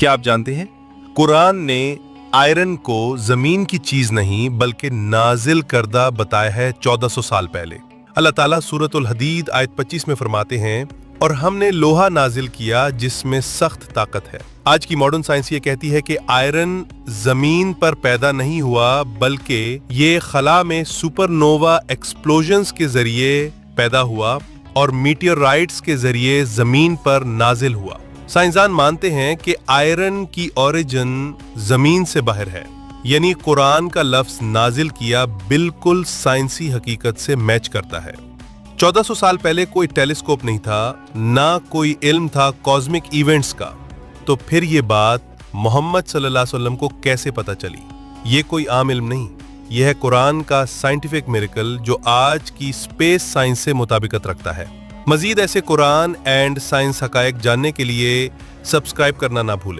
क्या आप जानते हैं कुरान ने आयरन को जमीन की चीज नहीं बल्कि नाजिल करदा बताया है 1400 साल पहले। अल्लाह ताला सूरतुल हदीद आयत 25 में फरमाते हैं, और हमने लोहा नाजिल किया जिसमें सख्त ताकत है। आज की मॉडर्न साइंस ये कहती है कि आयरन जमीन पर पैदा नहीं हुआ बल्कि ये खला में सुपरनोवा एक्सप्लोजन्स के जरिए पैदा हुआ और मीटियोराइट्स के जरिए जमीन पर नाजिल हुआ। साइंसदान मानते हैं कि आयरन की ओरिजिन जमीन से बाहर है, यानी कुरान का लफ्ज नाजिल किया बिल्कुल साइंसी हकीकत से मैच करता है। 1400 साल पहले कोई टेलीस्कोप नहीं था, ना कोई इल्म था कॉस्मिक इवेंट्स का, तो फिर ये बात मोहम्मद सल्लल्लाहु अलैहि वसल्लम को कैसे पता चली? ये कोई आम इल्म नहीं, यह है कुरान का साइंटिफिक मिरेकल जो आज की स्पेस साइंस से मुताबिकत रखता है। मजीद ऐसे कुरान एंड साइंस हकायक जानने के लिए सब्सक्राइब करना ना भूलें।